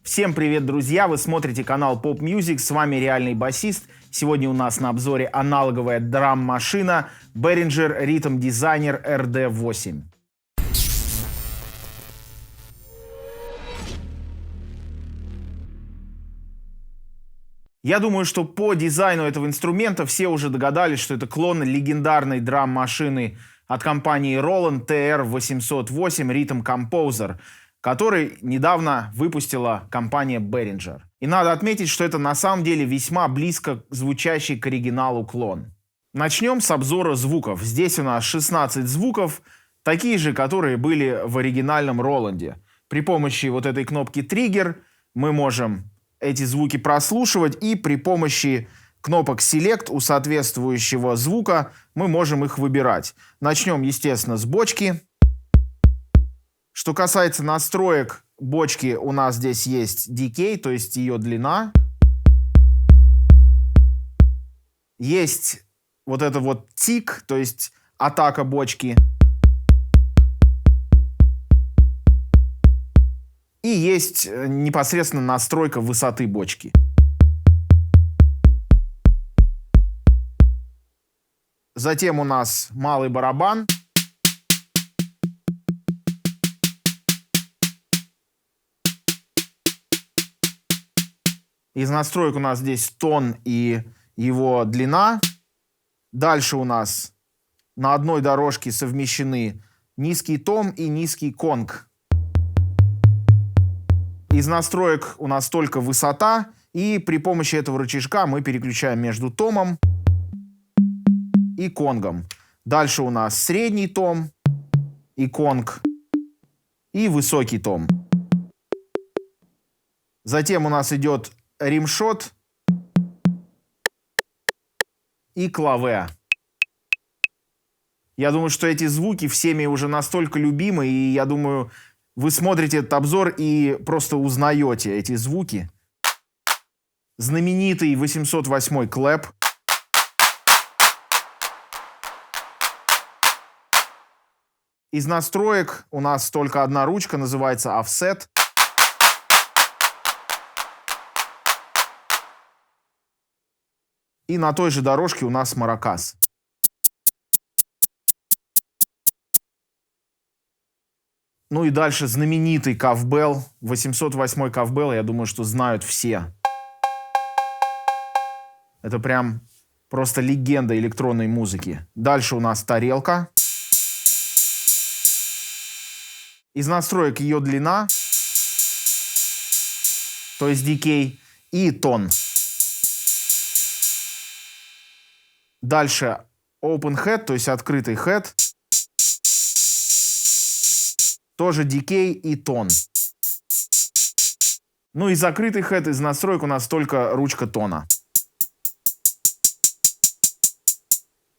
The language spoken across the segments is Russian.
Всем привет, друзья! Вы смотрите канал Pop Music, с вами Реальный Басист. Сегодня у нас на обзоре аналоговая драм-машина Behringer Rhythm Designer RD8. Я думаю, что по дизайну этого инструмента все уже догадались, что это клон легендарной драм-машины от компании Roland TR-808 Rhythm Composer, который недавно выпустила компания Behringer. И надо отметить, что это на самом деле весьма близко звучащий к оригиналу клон. Начнем с обзора звуков. Здесь у нас 16 звуков, такие же, которые были в оригинальном Роланде. При помощи вот этой кнопки триггер мы можем эти звуки прослушивать, и при помощи кнопок Select у соответствующего звука мы можем их выбирать. Начнем, естественно, с бочки. Что касается настроек бочки, у нас здесь есть decay, то есть ее длина. Есть вот это вот tick, то есть атака бочки. И есть непосредственно настройка высоты бочки. Затем у нас малый барабан. Из настроек у нас здесь тон и его длина. Дальше у нас на одной дорожке совмещены низкий том и низкий конг. Из настроек у нас только высота, и при помощи этого рычажка мы переключаем между томом и конгом. Дальше у нас средний том и конг, и высокий том. Затем у нас идет римшот и клаве. Я думаю, что эти звуки всеми уже настолько любимы, и я думаю, вы смотрите этот обзор и просто узнаете эти звуки. Знаменитый 808 клэп. Из настроек у нас только одна ручка, называется Offset. И на той же дорожке у нас маракас. Ну и дальше знаменитый ковбелл. 808 ковбелл, я думаю, что знают все. Это прям просто легенда электронной музыки. Дальше у нас тарелка. Из настроек ее длина, то есть decay, и тон. Дальше open head, то есть открытый head. Тоже decay и тон. Ну и закрытый head, из настроек у нас только ручка тона.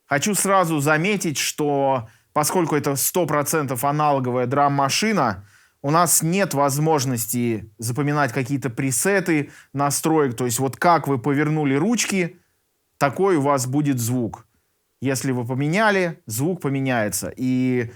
Хочу сразу заметить, что поскольку это 100% аналоговая драм-машина, у нас нет возможности запоминать какие-то пресеты настроек. То есть вот как вы повернули ручки, такой у вас будет звук. Если вы поменяли, звук поменяется. И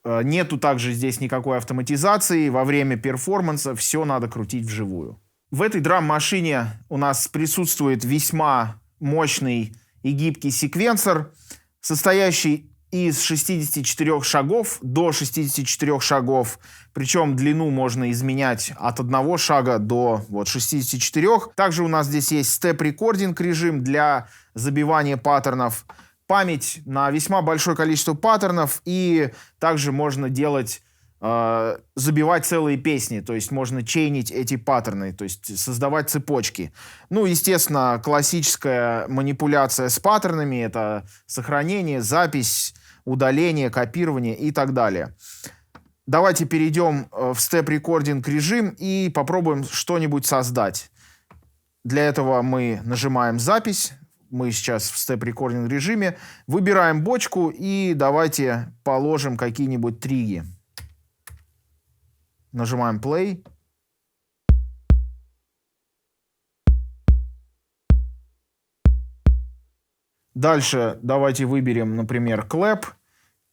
нету также здесь никакой автоматизации. Во время перформанса все надо крутить вживую. В этой драм-машине у нас присутствует весьма мощный и гибкий секвенсор, состоящий из 64 шагов до 64 шагов. Причем длину можно изменять от 1 шага до 64. Также у нас здесь есть степ-рекординг режим для забивания паттернов. Память на весьма большое количество паттернов. И также можно делать, забивать целые песни. То есть можно чейнить эти паттерны, то есть создавать цепочки. Ну, естественно, классическая манипуляция с паттернами — это сохранение, запись, удаление, копирование и так далее. Давайте перейдем в степ-рекординг режим и попробуем что-нибудь создать. Для этого мы нажимаем запись. Мы сейчас в степ-рекординг режиме. Выбираем бочку и давайте положим какие-нибудь триги. Нажимаем play. Дальше давайте выберем, например, клэп.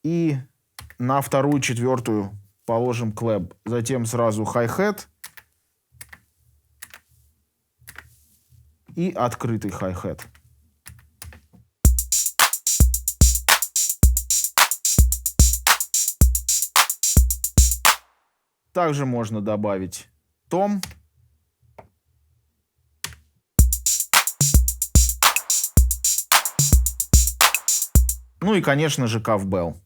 И на вторую, четвертую положим клэп. Затем сразу хай-хет. и открытый хай-хэт. Также можно добавить том. Ну и, конечно же, кавбелл.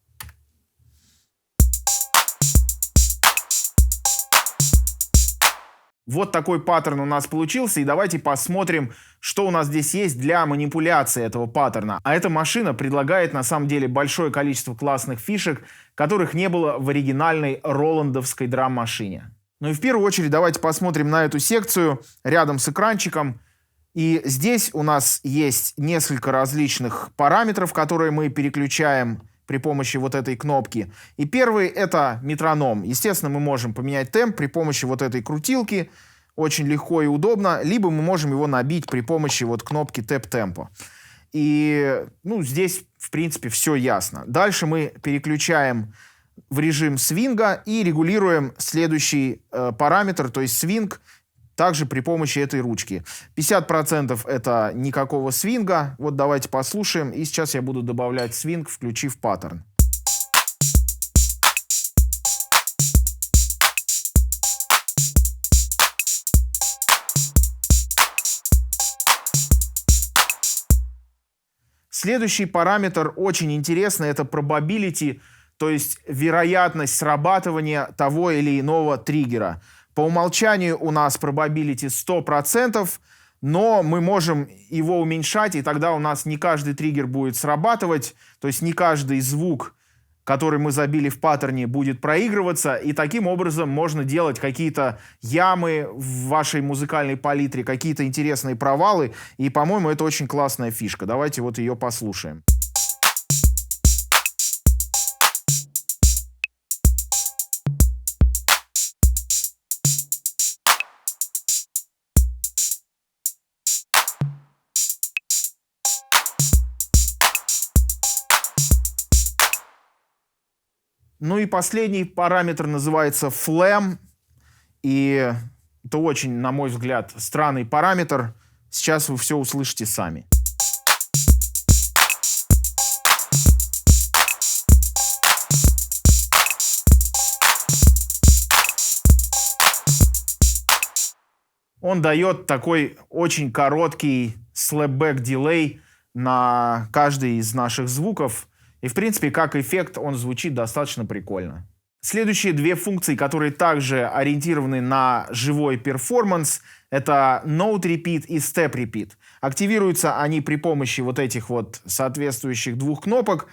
Вот такой паттерн у нас получился, и давайте посмотрим, что у нас здесь есть для манипуляции этого паттерна. А эта машина предлагает на самом деле большое количество классных фишек, которых не было в оригинальной роландовской драм-машине. Ну и в первую очередь давайте посмотрим на эту секцию рядом с экранчиком. И здесь у нас есть несколько различных параметров, которые мы переключаем при помощи вот этой кнопки. И первый — это метроном. Естественно, мы можем поменять темп при помощи вот этой крутилки. Очень легко и удобно. Либо мы можем его набить при помощи вот кнопки Tap Tempo. И здесь, в принципе, все ясно. Дальше мы переключаем в режим свинга и регулируем следующий параметр, то есть свинг, также при помощи этой ручки. 50% это никакого свинга. Вот давайте послушаем. И сейчас я буду добавлять свинг, включив паттерн. Следующий параметр очень интересный. Это probability, то есть вероятность срабатывания того или иного триггера. По умолчанию у нас probability 100%, но мы можем его уменьшать, и тогда у нас не каждый триггер будет срабатывать, то есть не каждый звук, который мы забили в паттерне, будет проигрываться, и таким образом можно делать какие-то ямы в вашей музыкальной палитре, какие-то интересные провалы, и, по-моему, это очень классная фишка. Давайте вот ее послушаем. Ну и последний параметр называется Flam. И это очень, на мой взгляд, странный параметр. Сейчас вы все услышите сами. Он дает такой очень короткий slapback delay на каждый из наших звуков. И, в принципе, как эффект он звучит достаточно прикольно. Следующие две функции, которые также ориентированы на живой перформанс, это Note Repeat и Step Repeat. Активируются они при помощи вот этих вот соответствующих двух кнопок.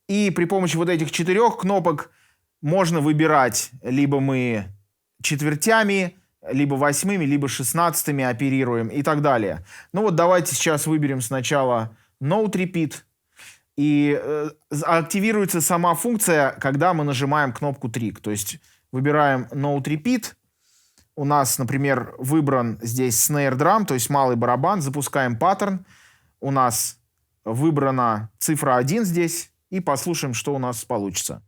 И при помощи вот этих 4 кнопок можно выбирать, либо мы четвертями, либо 8, либо 16 оперируем и так далее. Ну вот давайте сейчас выберем сначала Note Repeat. И активируется сама функция, когда мы нажимаем кнопку Trick. То есть выбираем Note Repeat. У нас, например, выбран здесь Snare Drum, то есть малый барабан. Запускаем паттерн. У нас выбрана цифра 1 здесь. И послушаем, что у нас получится.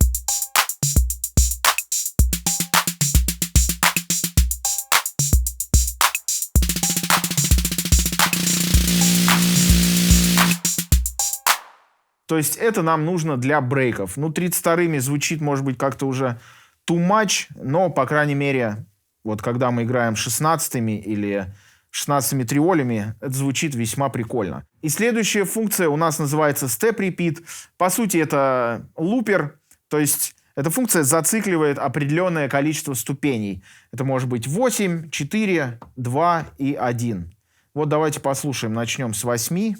То есть это нам нужно для брейков. 32-ми звучит, может быть, как-то уже too much, но, по крайней мере, вот когда мы играем 16-ми или 16-ми триолями, это звучит весьма прикольно. И следующая функция у нас называется Step Repeat. По сути, это лупер, то есть эта функция зацикливает определенное количество ступеней. Это может быть 8, 4, 2 и 1. Вот давайте послушаем. Начнем с 8.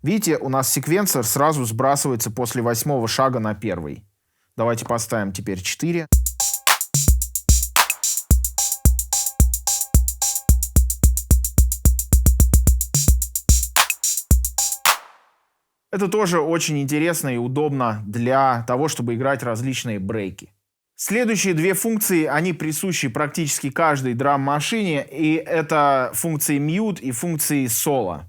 Видите, у нас секвенсор сразу сбрасывается после 8-го шага на 1-й. Давайте поставим теперь 4. Это тоже очень интересно и удобно для того, чтобы играть различные брейки. Следующие две функции, они присущи практически каждой драм-машине, и это функции Mute и функции Solo.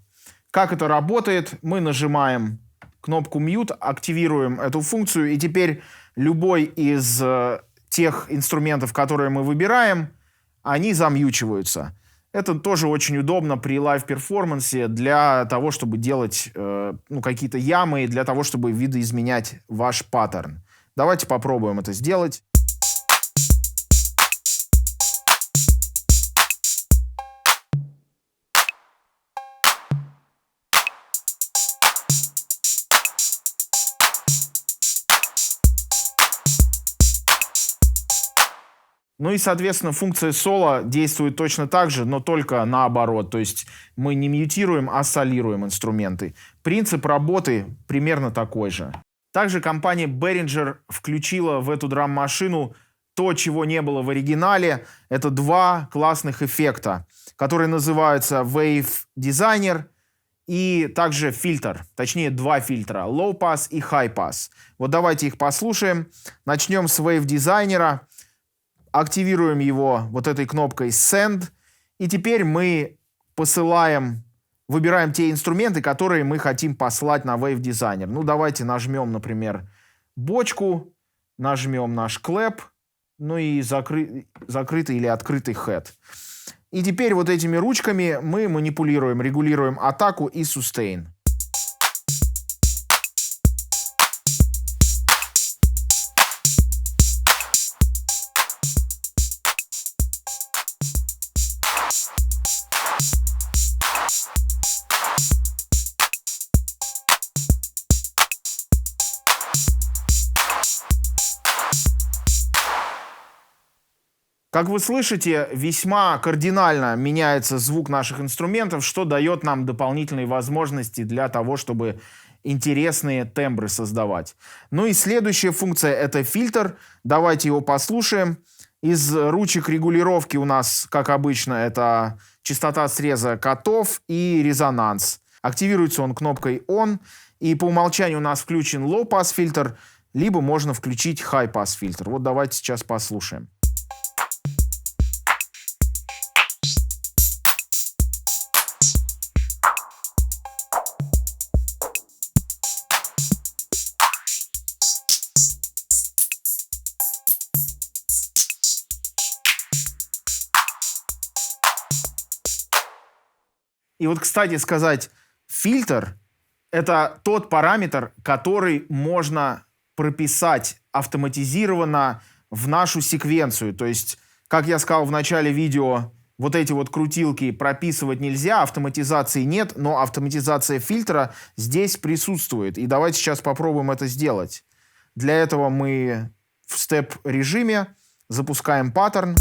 Как это работает? Мы нажимаем кнопку Mute, активируем эту функцию, и теперь любой из тех инструментов, которые мы выбираем, они замьючиваются. Это тоже очень удобно при лайв-перформансе для того, чтобы делать какие-то ямы, для того, чтобы видоизменять ваш паттерн. Давайте попробуем это сделать. Ну и, соответственно, функция соло действует точно так же, но только наоборот. То есть мы не мьютируем, а солируем инструменты. Принцип работы примерно такой же. Также компания Behringer включила в эту драм-машину то, чего не было в оригинале. Это два классных эффекта, которые называются Wave Designer и также фильтр. Точнее, два фильтра. Low Pass и High Pass. Вот давайте их послушаем. Начнем с Wave Designer. Активируем его вот этой кнопкой Send. И теперь мы выбираем те инструменты, которые мы хотим послать на Wave Designer. Ну, давайте нажмем, например, бочку, нажмем наш клэп, ну и закрытый или открытый head. И теперь вот этими ручками мы манипулируем, регулируем атаку и sustain. Как вы слышите, весьма кардинально меняется звук наших инструментов, что дает нам дополнительные возможности для того, чтобы интересные тембры создавать. Ну и следующая функция — это фильтр. Давайте его послушаем. Из ручек регулировки у нас, как обычно, это частота среза катов и резонанс. Активируется он кнопкой On, и по умолчанию у нас включен Low Pass фильтр, либо можно включить High Pass фильтр. Вот давайте сейчас послушаем. И вот, кстати сказать, фильтр — это тот параметр, который можно прописать автоматизированно в нашу секвенцию. То есть, как я сказал в начале видео, вот эти вот крутилки прописывать нельзя, автоматизации нет, но автоматизация фильтра здесь присутствует. И давайте сейчас попробуем это сделать. Для этого мы в степ-режиме запускаем паттерн.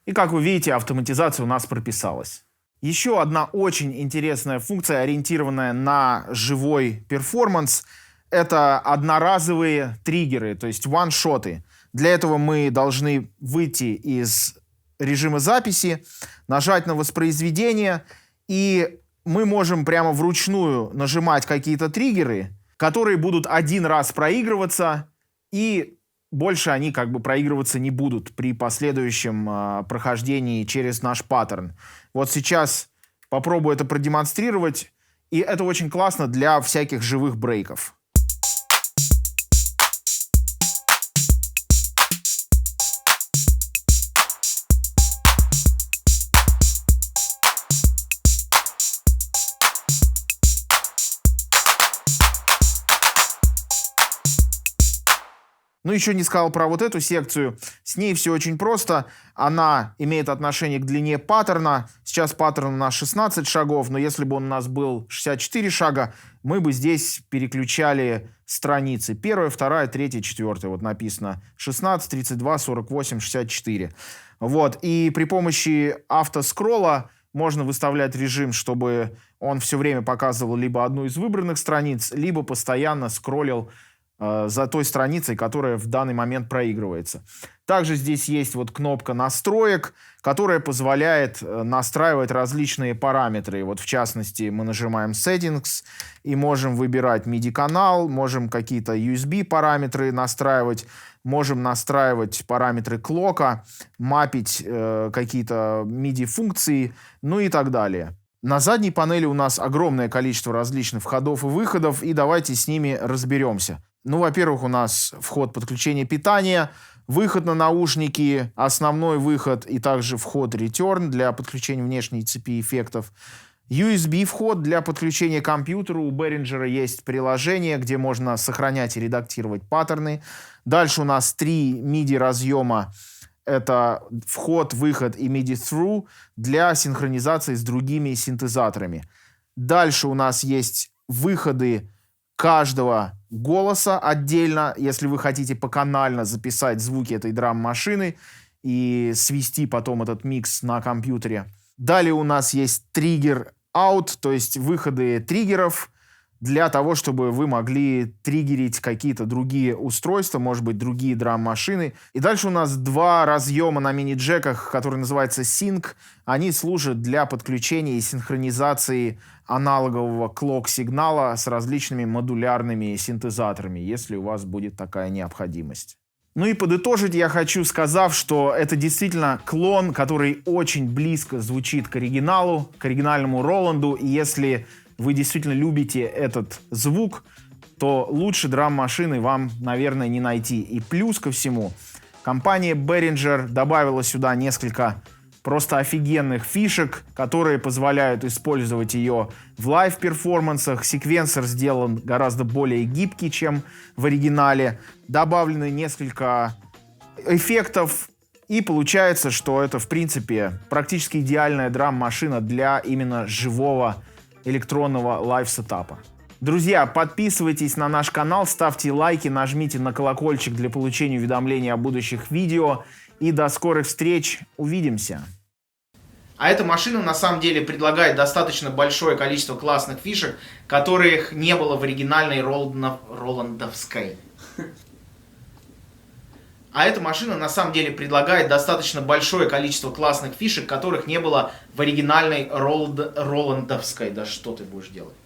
И, как вы видите, автоматизация у нас прописалась. Еще одна очень интересная функция, ориентированная на живой перформанс, это одноразовые триггеры, то есть ваншоты. Для этого мы должны выйти из режима записи, нажать на воспроизведение, и мы можем прямо вручную нажимать какие-то триггеры, которые будут один раз проигрываться, и больше они как бы проигрываться не будут при последующем прохождении через наш паттерн. Вот сейчас попробую это продемонстрировать, и это очень классно для всяких живых брейков. Ну, еще не сказал про вот эту секцию. С ней все очень просто. Она имеет отношение к длине паттерна. Сейчас паттерн у нас 16 шагов, но если бы он у нас был 64 шага, мы бы здесь переключали страницы. 1, 2, 3, 4. Вот написано 16, 32, 48, 64. Вот. И при помощи автоскролла можно выставлять режим, чтобы он все время показывал либо одну из выбранных страниц, либо постоянно скроллил за той страницей, которая в данный момент проигрывается. Также здесь есть вот кнопка настроек, которая позволяет настраивать различные параметры. Вот в частности мы нажимаем Settings и можем выбирать MIDI-канал, можем какие-то USB параметры настраивать, можем настраивать параметры клока, мапить какие-то MIDI-функции, ну и так далее. На задней панели у нас огромное количество различных входов и выходов, и давайте с ними разберемся. Ну, во-первых, у нас вход подключения питания, выход на наушники, основной выход и также вход return для подключения внешней цепи эффектов. USB вход для подключения к компьютеру. У Behringer есть приложение, где можно сохранять и редактировать паттерны. Дальше у нас 3 MIDI разъема. Это вход, выход и MIDI through для синхронизации с другими синтезаторами. Дальше у нас есть выходы каждого голоса отдельно, если вы хотите поканально записать звуки этой драм-машины и свести потом этот микс на компьютере. Далее у нас есть триггер-аут, то есть выходы триггеров для того, чтобы вы могли триггерить какие-то другие устройства, может быть, другие драм-машины. И дальше у нас 2 разъема на мини-джеках, которые называются Sync. Они служат для подключения и синхронизации аналогового клок-сигнала с различными модулярными синтезаторами, если у вас будет такая необходимость. Ну и подытожить я хочу, сказав, что это действительно клон, который очень близко звучит к оригиналу, к оригинальному Роланду. И если вы действительно любите этот звук, то лучше драм-машины вам, наверное, не найти. И плюс ко всему, компания Behringer добавила сюда несколько просто офигенных фишек, которые позволяют использовать ее в лайв-перформансах. Секвенсор сделан гораздо более гибкий, чем в оригинале. Добавлены несколько эффектов. И получается, что это, в принципе, практически идеальная драм-машина для именно живого электронного лайв-сетапа. Друзья, подписывайтесь на наш канал, ставьте лайки, нажмите на колокольчик для получения уведомлений о будущих видео. И до скорых встреч. Увидимся. А эта машина на самом деле предлагает достаточно большое количество классных фишек, которых не было в оригинальной роландовской. А эта машина на самом деле предлагает достаточно большое количество классных фишек, которых не было в оригинальной роландовской. Да что ты будешь делать?